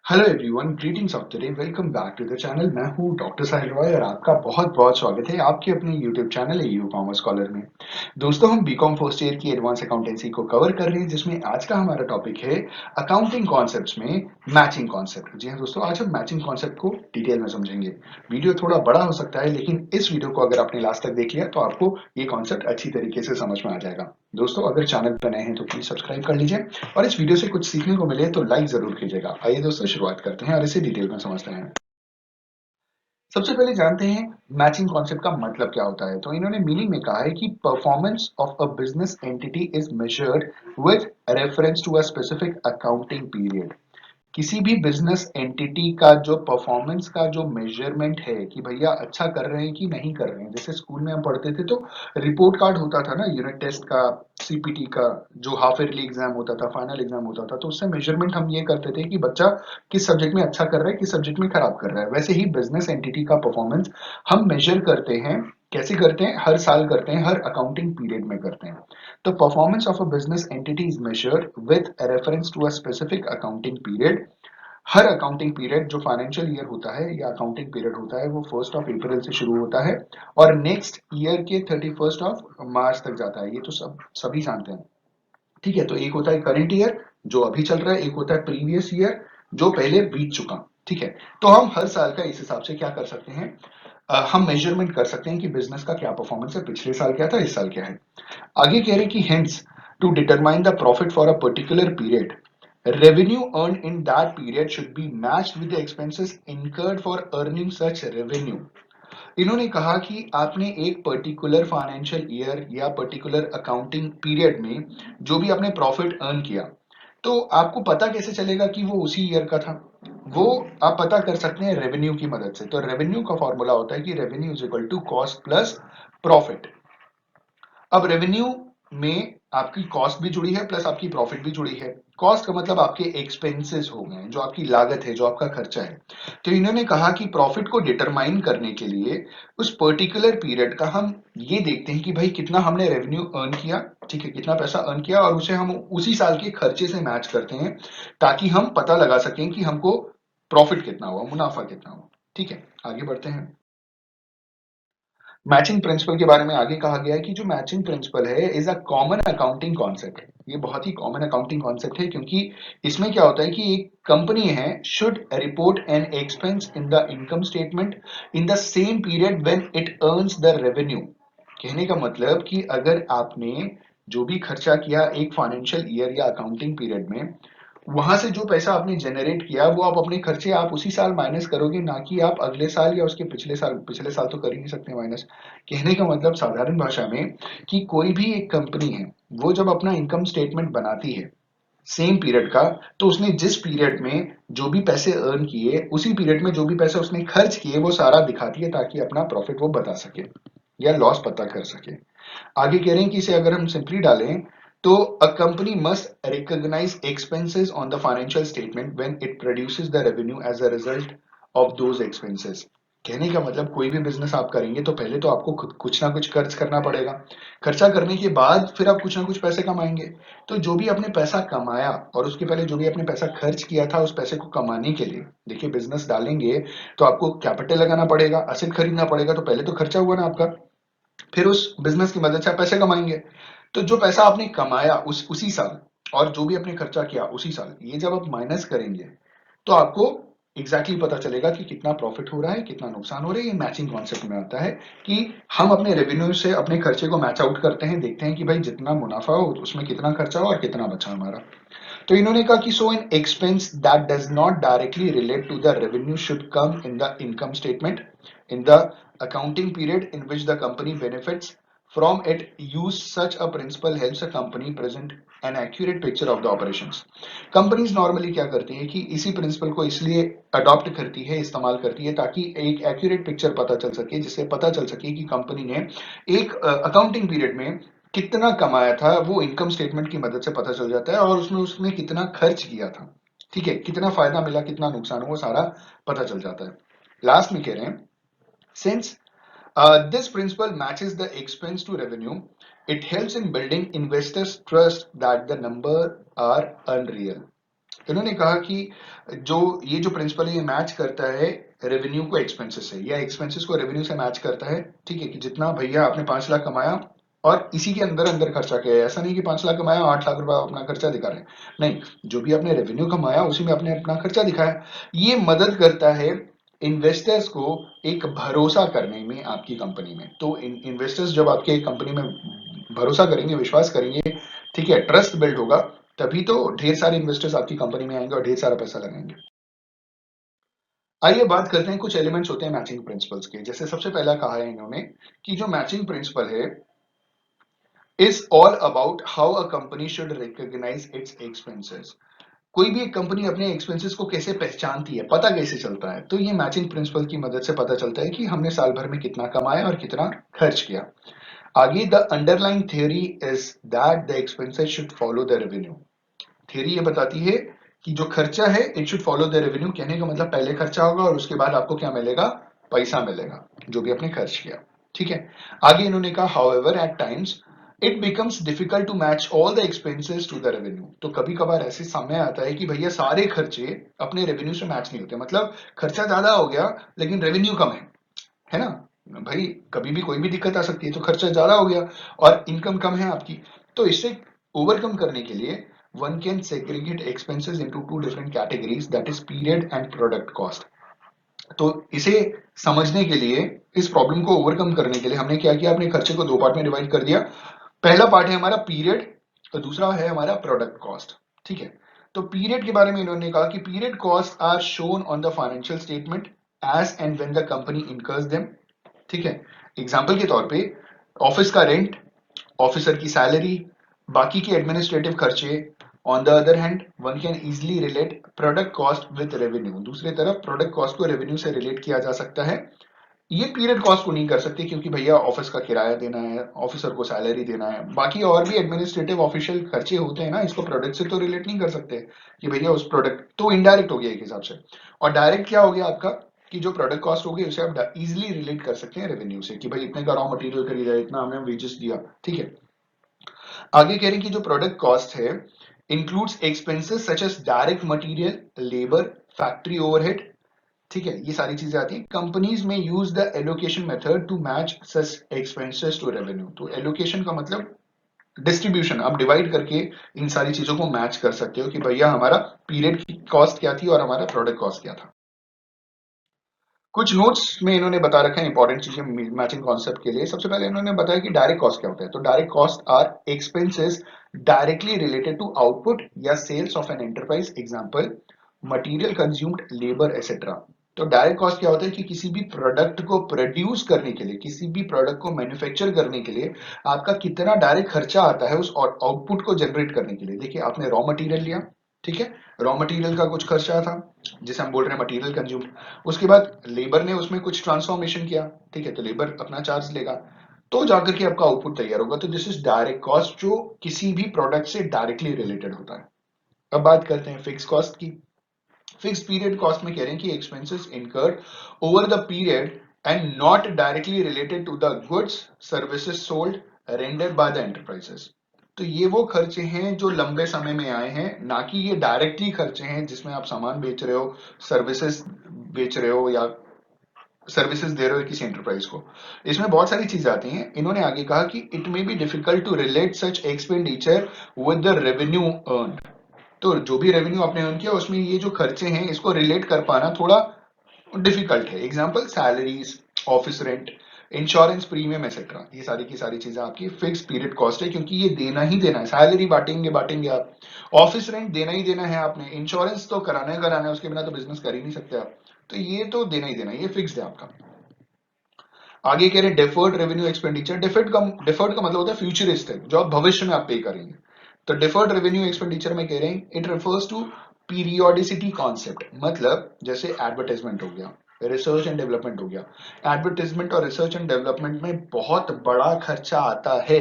Hello everyone, greetings of today. Welcome back to the channel. मैं हूं doctor साहिल रॉय और आपका बहुत बहुत स्वागत है आपके अपने YouTube channel AU commerce scholar में। दोस्तों, हम बीकॉम फर्स्ट ईयर की एडवांस अकाउंटेंसी को कवर कर रहे हैं, जिसमें आज का हमारा टॉपिक है अकाउंटिंग कॉन्सेप्ट्स में मैचिंग कॉन्सेप्ट। जी हाँ दोस्तों, आज हम मैचिंग कॉन्सेप्ट को डिटेल में समझेंगे। वीडियो थोड़ा बड़ा हो सकता है, लेकिन इस वीडियो को अगर आपने लास्ट तक देख लिया तो आपको ये कॉन्सेप्ट अच्छी तरीके से समझ में आ जाएगा। दोस्तों, अगर चैनल पर नए हैं तो प्लीज सब्सक्राइब कर लीजिए और इस वीडियो से कुछ सीखने को मिले तो लाइक जरूर कीजिएगा। आइए दोस्तों, शुरुआत करते हैं और इसे डिटेल में समझते हैं। सबसे पहले जानते हैं मैचिंग कॉन्सेप्ट का मतलब क्या होता है। तो इन्होंने मीनिंग में कहा है कि performance of a business entity is measured with reference to a specific accounting period. किसी भी बिजनेस एंटिटी का जो परफॉर्मेंस का जो मेजरमेंट है कि भैया अच्छा कर रहे हैं कि नहीं कर रहे हैं। जैसे स्कूल में हम पढ़ते थे तो रिपोर्ट कार्ड होता था ना, यूनिट टेस्ट का, सीपीटी का, जो हाफ ईयरली एग्जाम होता था, फाइनल एग्जाम होता था, तो उससे मेजरमेंट हम ये करते थे कि बच्चा किस सब्जेक्ट में अच्छा कर रहा है, किस सब्जेक्ट में खराब कर रहा है। वैसे ही बिजनेस एंटिटी का परफॉर्मेंस हम मेजर करते हैं। कैसे करते हैं? हर साल करते हैं, हर अकाउंटिंग पीरियड में करते हैं। The performance of a business entity is measured with a reference to a specific accounting period. Her accounting period जो फाइनेंशियल ईयर होता है या अकाउंटिंग पीरियड होता है वो 1 अप्रैल से शुरू होता है और नेक्स्ट ईयर के 31 मार्च तक जाता है। ये तो सभी जानते हैं। ठीक है, तो एक होता है करंट ईयर जो अभी चल रहा है, एक होता है प्रीवियस ईयर जो पहले बीत चुका। ठीक है, तो हम हर साल का इस हिसाब से क्या कर सकते हैं, हम मेजरमेंट कर सकते हैं कि बिजनेस का क्या परफॉर्मेंस है, पिछले साल क्या था, इस साल क्या है। आगे कह रहे हैं कि hence to determine the profit for a particular period, revenue earned in that period should be matched with the expenses incurred for earning such revenue. इन्होंने कहा कि आपने एक पर्टिकुलर फाइनेंशियल ईयर या पर्टिकुलर अकाउंटिंग पीरियड में जो भी आपने प्रॉफिट अर्न किया, तो आपको पता कैसे चलेगा कि वो उसी ईयर का था। वो आप पता कर सकते हैं रेवेन्यू की मदद से। तो रेवेन्यू का फॉर्मूला होता है कि revenue is equal to cost plus profit. अब रेवेन्यू में आपकी कॉस्ट भी जुड़ी है प्लस आपकी प्रॉफिट भी जुड़ी है। कॉस्ट का मतलब आपके एक्सपेंसेस हो गए, जो आपकी लागत है, जो आपका खर्चा है। तो इन्होंने कहा कि प्रॉफिट को डिटरमाइन करने के लिए उस पर्टिकुलर पीरियड का हम ये देखते हैं कि भाई कितना हमने रेवेन्यू अर्न किया। ठीक है, कितना पैसा अर्न किया और उसे हम उसी साल के खर्चे से मैच करते हैं, ताकि हम पता लगा सकें कि हमको प्रॉफिट कितना हुआ, मुनाफा कितना हुआ। ठीक है, आगे बढ़ते हैं। मैचिंग प्रिंसिपल के बारे में आगे कहा गया है कि जो मैचिंग प्रिंसिपल है is a common accounting concept. ये बहुत ही कॉमन अकाउंटिंग कॉन्सेप्ट है, क्योंकि इसमें क्या होता है कि एक कंपनी है should report an expense in the income statement in the same period when it earns the revenue. कहने का मतलब कि अगर आपने जो भी खर्चा किया एक फाइनेंशियल ईयर या अकाउंटिंग पीरियड में, वहां से जो पैसा आपने जनरेट किया वो आप अपने खर्चे आप उसी साल माइनस करोगे, ना कि आप अगले साल या उसके पिछले साल। पिछले साल तो कर ही नहीं सकते माइनस। कहने का मतलब साधारण भाषा में कि कोई भी एक कंपनी है, वो जब अपना इनकम स्टेटमेंट बनाती है सेम पीरियड का, तो उसने जिस पीरियड में जो भी पैसे अर्न किए उसी पीरियड में जो भी पैसे उसने खर्च किए वो सारा दिखाती है, ताकि अपना प्रॉफिट वो बता सके या लॉस पता कर सके। आगे कह रहे हैं कि इसे अगर हम सिंपली डालें तो a company must recognise expenses on the financial statement when it produces the revenue as a result of those expenses. कहने का मतलब कोई भी बिजनेस आप करेंगे तो पहले तो आपको खुद कुछ ना कुछ खर्च करना पड़ेगा। खर्चा करने के बाद फिर आप कुछ ना कुछ पैसे कमाएंगे। तो जो भी आपने पैसा कमाया और उसके पहले जो भी आपने पैसा खर्च किया था, उस पैसे को कमाने के लिए, देखिए बिजनेस डालेंगे तो आपको कैपिटल लगाना पड़ेगा, असेट खरीदना पड़ेगा, तो पहले तो खर्चा हुआ ना आपका। फिर उस बिजनेस की मदद से आप पैसे कमाएंगे। तो जो पैसा आपने कमाया उसी साल और जो भी आपने खर्चा किया उसी साल, ये जब आप माइनस करेंगे तो आपको एग्जैक्टली पता चलेगा कि कितना प्रॉफिट हो रहा है, कितना नुकसान हो रहा है। ये मैचिंग कॉन्सेप्ट में आता है कि हम अपने रेवेन्यू से अपने खर्चे को मैच आउट करते हैं, देखते हैं कि भाई जितना मुनाफा हो उसमें कितना खर्चा हो और कितना बचा हमारा। तो इन्होंने कहा कि so an expense that does not directly relate to the revenue should come in the income statement in the accounting period in which the company benefits from it. Use such a principle helps a company present an accurate picture of the operations. Companies normally क्या करती है कि इसी principal को इसलिए adopt करती है, इस्तेमाल करती है, ताकि एक एक्यूरेट पिक्चर पता चल सके, जिससे पता चल सके कि कंपनी ने एक अकाउंटिंग पीरियड में कितना कमाया था। वो इनकम स्टेटमेंट की मदद से पता चल जाता है और उसमें उसने कितना खर्च किया था। ठीक है, कितना फायदा मिला, कितना नुकसान हुआ, सारा पता चल जाता है। लास्ट में कह रहे हैं, since this principle matches the expense to revenue, it helps in building investors' trust that the numbers are unreal. इन्होंने कहा कि जो प्रिंसिपल है ये मैच करता है रेवेन्यू को एक्सपेंसेस से, या एक्सपेंसेस को रेवेन्यू से मैच करता है। ठीक है, कि जितना भैया आपने 5 लाख कमाया और इसी के अंदर अंदर खर्चा किया है, ऐसा नहीं कि 5 लाख कमाया 8 लाख रुपए अपना खर्चा दिखा रहे हैं, नहीं, जो भी आपने रेवेन्यू कमाया उसी में आपने अपना खर्चा दिखाया। ये मदद करता है इन्वेस्टर्स को एक भरोसा करने में आपकी कंपनी में। तो इन्वेस्टर्स जब आपके कंपनी में भरोसा करेंगे, विश्वास करेंगे, ठीक है, ट्रस्ट बिल्ड होगा, तभी तो ढेर सारे इन्वेस्टर्स आपकी कंपनी में आएंगे और ढेर सारा पैसा लगाएंगे। आइए बात करते हैं, कुछ एलिमेंट्स होते हैं मैचिंग प्रिंसिपल्स के। जैसे सबसे पहला कहा है इन्होंने कि जो मैचिंग प्रिंसिपल है is all about how a company should recognise its expenses. कोई भी एक कंपनी अपने एक्सपेंसेस को कैसे पहचानती है, पता कैसे चलता है, तो ये मैचिंग प्रिंसिपल की मदद से पता चलता है कि हमने साल भर में कितना कमाया और कितना खर्च किया। आगे, the underlying theory is that the expenses should follow the revenue. Theory ये बताती है कि जो खर्चा है it should follow the revenue. कहने का मतलब पहले खर्चा होगा और उसके बाद आपको क्या मिलेगा, पैसा मिलेगा जो भी आपने खर्च किया। ठीक है, आगे इन्होंने कहा however at times it becomes difficult to match all the expenses to the revenue. तो कभी कभार ऐसे समय आता है कि भैया सारे खर्चे अपने रेवेन्यू से मैच नहीं होते, मतलब खर्चा ज्यादा हो गया लेकिन रेवेन्यू कम है ना। भाई कभी भी कोई भी दिक्कत आ सकती है, तो खर्चा ज्यादा हो गया और इनकम कम है आपकी। तो इससे ओवरकम करने के लिए one can segregate expenses into two different categories, that is period and product cost. तो इसे समझने के लिए, इस प्रॉब्लम को ओवरकम करने के लिए हमने क्या किया, अपने खर्चे को दो पार्ट में डिवाइड कर दिया। पहला पार्ट है हमारा पीरियड, तो दूसरा है हमारा प्रोडक्ट कॉस्ट। ठीक है, तो पीरियड के बारे में इन्होंने कहा कि period cost are shown on the financial statement as and when the company incurs them. ठीक है, एग्जांपल के तौर पे ऑफिस का रेंट, ऑफिसर की सैलरी, बाकी के एडमिनिस्ट्रेटिव खर्चे। On the other hand one can easily relate product cost with revenue. दूसरी तरफ प्रोडक्ट कॉस्ट को रेवेन्यू से रिलेट किया जा सकता है। ये पीरियड कॉस्ट को नहीं कर सकते क्योंकि भैया ऑफिस का किराया देना है, ऑफिसर को सैलरी देना है, बाकी और भी एडमिनिस्ट्रेटिव ऑफिशियल खर्चे होते हैं ना, इसको प्रोडक्ट से तो रिलेट नहीं कर सकते कि भैया उस प्रोडक्ट, तो इनडायरेक्ट हो गया एक हिसाब से। और डायरेक्ट क्या हो गया आपका, कि जो प्रोडक्ट कॉस्ट होगी उसे आप इजिली रिलेट कर सकते हैं रेवेन्यू से, कि भाई इतने का रॉ मटेरियल खरीदा, इतना हमने वेजेस दिया। ठीक है, आगे कह रहे हैं कि जो प्रोडक्ट कॉस्ट है includes expenses such as direct material, labour, factory overhead. ठीक है, ये सारी चीजें आती हैं। कंपनीज में use the allocation method to match such expenses to revenue. तो एलोकेशन का मतलब डिस्ट्रीब्यूशन, आप डिवाइड करके इन सारी चीजों को मैच कर सकते हो कि भैया हमारा पीरियड की कॉस्ट क्या थी और हमारा प्रोडक्ट कॉस्ट क्या था। कुछ नोट्स में इन्होंने बता रखा है इंपॉर्टेंट चीजें मैचिंग कॉन्सेप्ट के लिए। सबसे पहले इन्होंने बताया कि डायरेक्ट कॉस्ट क्या होता है। तो direct cost are expenses directly related to output या sales of an enterprise, example material consumed, labour etcetera. तो डायरेक्ट कॉस्ट क्या होता है कि किसी भी प्रोडक्ट को प्रोड्यूस करने के लिए, किसी भी प्रोडक्ट को मैन्युफैक्चर करने के लिए आपका कितना डायरेक्ट खर्चा आता है उस आउटपुट को जनरेट करने के लिए। देखिए आपने रॉ मटेरियल लिया, ठीक है, रॉ मटेरियल का कुछ खर्चा था जिसे हम बोल रहे हैं मटेरियल कंज्यूम। उसके बाद लेबर ने उसमें कुछ ट्रांसफॉर्मेशन किया, ठीक है, तो लेबर अपना चार्ज लेगा, तो जाकर के आपका आउटपुट तैयार होगा। तो दिस इज डायरेक्ट कॉस्ट जो किसी भी प्रोडक्ट से डायरेक्टली रिलेटेड होता है। अब बात करते हैं फिक्स कॉस्ट की। फिक्स पीरियड कॉस्ट में कह रहे हैं कि expenses incurred over the period and not directly related to the goods services sold rendered by the enterprises. तो ये वो खर्चे हैं जो लंबे समय में आए हैं, ना कि ये डायरेक्टली खर्चे हैं जिसमें आप सामान बेच रहे हो, सर्विसेज बेच रहे हो या सर्विसेज दे रहे हो किसी एंटरप्राइज को। इसमें बहुत सारी चीजें आती हैं। इन्होंने आगे कहा कि it may be difficult to relate such expenditure with the revenue earn. तो जो भी रेवेन्यू आपने अर्न किया उसमें ये जो खर्चे हैं इसको रिलेट कर पाना थोड़ा डिफिकल्ट है। Example salaries, office rent, insurance premium etcetera, ये सारी की सारी चीजें आपकी फिक्स पीरियड कॉस्ट है क्योंकि ये देना ही देना है। सैलरी बांटेंगे बांटेंगे आप, ऑफिस रेंट देना ही देना है आपने, इंश्योरेंस तो कराना ही कराना है, उसके बिना तो बिजनेस कर ही नहीं सकते आप। तो ये तो देना ही देना है, ये फिक्स्ड है आपका। आगे कह रहे हैं डेफर्ड रेवेन्यू एक्सपेंडिचर। डेफर्ड का मतलब होता है फ्यूचरिस्टिक, जो आप भविष्य में आप पे करेंगे। तो डिफर्ड रेवेन्यू एक्सपेंडिचर में कह रहे हैं it refers to periodicity concept. मतलब जैसे एडवर्टाइजमेंट हो गया, रिसर्च एंड डेवलपमेंट हो गया। एडवर्टाइजमेंट और रिसर्च एंड डेवलपमेंट में बहुत बड़ा खर्चा आता है,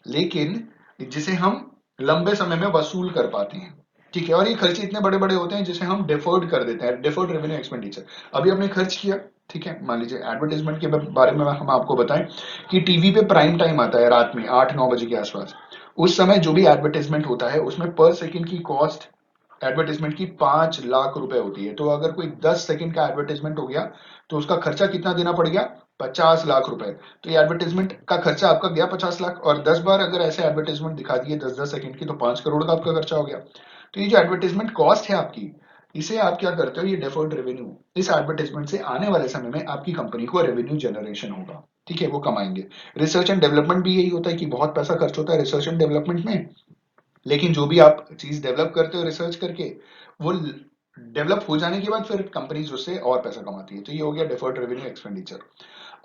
लेकिन जिसे हम लंबे समय में वसूल कर पाते हैं। ठीक है, और ये खर्चे इतने बड़े बड़े होते हैं जिसे हम डिफर्ड कर देते हैं, डिफर्ड रेवेन्यू एक्सपेंडिचर। अभी आपने खर्च किया, ठीक है, मान लीजिए एडवर्टाइजमेंट के बारे में हम आपको बताएं कि टीवी पे प्राइम टाइम आता है रात में 8-9 बजे के आसपास। उस समय जो भी एडवर्टाइजमेंट होता है उसमें पर सेकंड की कॉस्ट एडवर्टाइजमेंट की 5 लाख रुपए होती है। तो अगर कोई 10 सेकंड का एडवर्टाइजमेंट हो गया तो उसका खर्चा कितना देना पड़ गया? 50 लाख रुपए। तो ये एडवर्टाइजमेंट का खर्चा आपका गया 50 लाख, और 10 बार अगर ऐसे एडवर्टाइजमेंट दिखा दिए 10-10 सेकंड की, तो 5 करोड़ का आपका खर्चा हो गया। तो ये जो एडवर्टाइजमेंट कॉस्ट है आपकी, इसे आप क्या करते हो, ये डेफर्ड रेवेन्यू, इस एडवर्टाइजमेंट से आने वाले समय में आपकी कंपनी को रेवेन्यू जनरेशन होगा, ठीक है, वो कमाएंगे। रिसर्च एंड डेवलपमेंट भी यही होता है कि बहुत पैसा खर्च होता है रिसर्च एंड डेवलपमेंट में, लेकिन जो भी आप चीज डेवलप करते हो रिसर्च करके, वो डेवलप हो जाने के बाद फिर कंपनीज उससे और पैसा कमाती है। तो ये हो गया डेफर्ड रेवेन्यू एक्सपेंडिचर।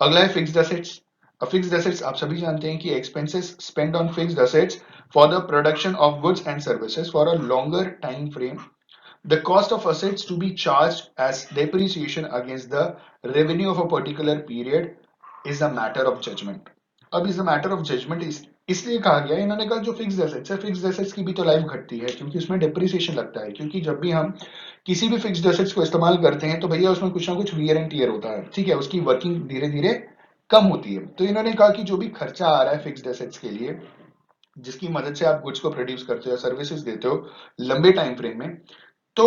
अगला है फिक्स्ड एसेट्स। फिक्स्ड एसेट्स आप सभी जानते हैं कि expenses spend on fixed assets for the production of goods and services for a longer time frame. The cost of assets to be charged as depreciation against the revenue of a particular period is a matter of judgment. अब is a matter of judgment इसलिए कहा गया, इन्होंने कहा जो fixed assets है, fixed assets की भी तो लाइफ घटती है, क्योंकि उसमें डेप्रिसिएशन लगता है। क्योंकि जब भी हम किसी भी फिक्स्ड एसेट्स को इस्तेमाल करते हैं तो भैया उसमें कुछ ना कुछ वियर एंड टियर होता है, ठीक है, उसकी वर्किंग धीरे धीरे कम होती है। तो इन्होंने कहा कि जो भी खर्चा आ रहा है फिक्स्ड एसेट्स के लिए, जिसकी मदद से आप गुड्स को प्रोड्यूस करते हो, सर्विसेज देते हो लंबे टाइम फ्रेम में, तो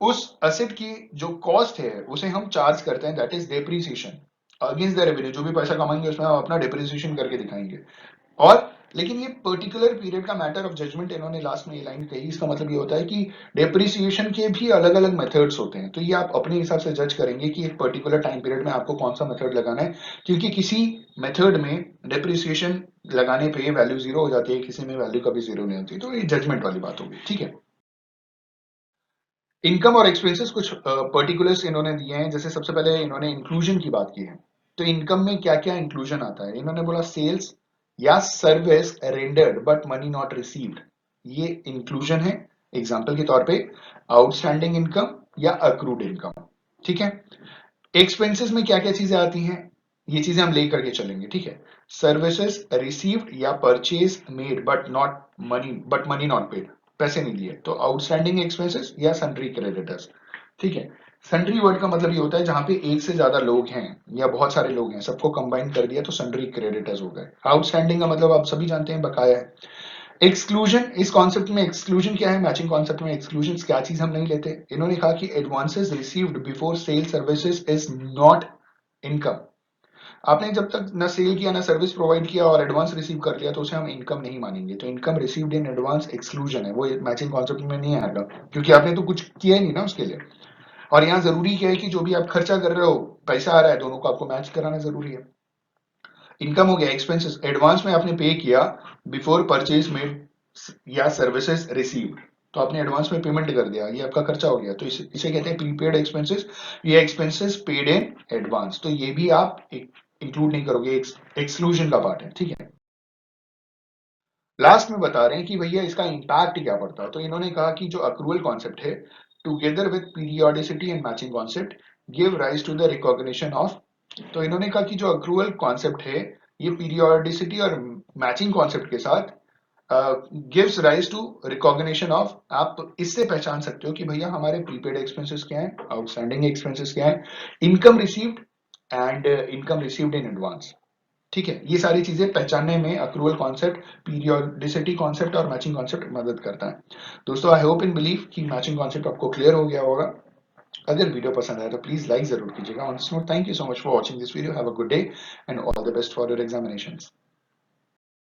उस एसेट की जो कॉस्ट है उसे हम चार्ज करते हैं, that is depreciation against the revenue. जो भी पैसा कमाएंगे उसमें हम अपना डेप्रिसिएशन करके दिखाएंगे। और लेकिन ये पर्टिकुलर पीरियड का मैटर ऑफ जजमेंट, इन्होंने लास्ट में ये लाइन कही, इसका मतलब ये होता है कि डेप्रिसिएशन के भी अलग अलग मेथड्स होते हैं। तो ये आप अपने हिसाब से जज करेंगे कि एक पर्टिकुलर टाइम पीरियड में आपको कौन सा मेथड लगाना है, क्योंकि किसी मेथड में डेप्रिसिएशन लगाने पे वैल्यू जीरो हो जाती है, किसी में वैल्यू कभी जीरो नहीं होती। तो ये जजमेंट वाली बात होगी, ठीक है। इनकम और एक्सपेंसेस कुछ पर्टिकुलर्स इन्होंने दिए हैं। जैसे सबसे पहले इन्होंने इंक्लूजन की बात की है। तो इनकम में क्या क्या इंक्लूजन आता है, इन्होंने बोला सेल्स या service rendered but money not received, ये इंक्लूजन है। एग्जांपल के तौर पे आउटस्टैंडिंग इनकम या अक्रूड इनकम, ठीक है। एक्सपेंसेस में क्या क्या चीजें आती हैं, ये चीजें हम लेकर के चलेंगे, ठीक है। सर्विसेज रिसीव्ड या purchase made but money not paid, पैसे नहीं दिए, तो आउटस्टैंडिंग एक्सपेंसेस या सन्ड्री क्रेडिटर्स, ठीक है। सन्ड्री वर्ड का मतलब ये होता है जहां पे एक से ज्यादा लोग हैं या बहुत सारे लोग हैं, सबको कंबाइन कर दिया तो सन्ड्री क्रेडिटर्स हो गए। आउटस्टैंडिंग का मतलब आप सभी जानते हैं, बकाया है। एक्सक्लूजन, इस कॉन्सेप्ट में एक्सक्लूजन क्या है, मैचिंग कॉन्सेप्ट में एक्सक्लूजन क्या चीज हम नहीं लेते। इन्होंने कहा कि advances received before sale services is not income. आपने जब तक ना सेल किया ना सर्विस प्रोवाइड किया और एडवांस रिसीव कर लिया तो उसे हम इनकम नहीं मानेंगे। तो income received in advance exclusion है, वो मैचिंग कॉन्सेप्ट में नहीं आएगा, क्योंकि आपने तो कुछ किया ही नहीं ना उसके लिए। और यहाँ जरूरी क्या है कि जो भी आप खर्चा कर रहे हो, पैसा आ रहा है, दोनों को आपको मैच कराना जरूरी है। इनकम हो गया एक्सपेंसेस, एडवांस में आपने पे किया बिफोर परचेज मेड या सर्विसेज रिसीव्ड, तो आपने एडवांस में पेमेंट कर दिया, ये आपका खर्चा हो गया। तो इसे कहते हैं प्रीपेड एक्सपेंसेस। ये एक्सपेंसेस पेड इन एडवांस, तो ये भी आप इंक्लूड नहीं करोगे, एक्सक्लूजन का पार्ट है, ठीक है। लास्ट में बता रहे हैं कि भैया इसका इंपैक्ट क्या पड़ता है। तो इन्होंने कहा कि जो अक्रूवल कॉन्सेप्ट है together with periodicity and matching concept give rise to the recognition of. तो इन्होंने कहा कि जो अक्रूवल कॉन्सेप्ट है, ये पीरियोडिसिटी और मैचिंग कॉन्सेप्ट के साथ gives rise to recognition of. आप इससे पहचान सकते हो कि भैया हमारे प्रीपेड एक्सपेंसेस क्या है, आउटस्टैंडिंग एक्सपेंसेस क्या है, income received and income received in advance, ठीक है। ये सारी चीजें पहचानने में अक्रूवल कॉन्सेप्ट, पीरियोडिसिटी कॉन्सेप्ट और मैचिंग कॉन्सेप्ट मदद करता है। दोस्तों आई होप इन बिलीव कि मैचिंग कॉन्सेप्ट आपको क्लियर हो गया होगा। अगर वीडियो पसंद आए तो प्लीज लाइक जरूर कीजिएगा। On this note, thank you so much for watching this video, have a good day and all the best for your examinations.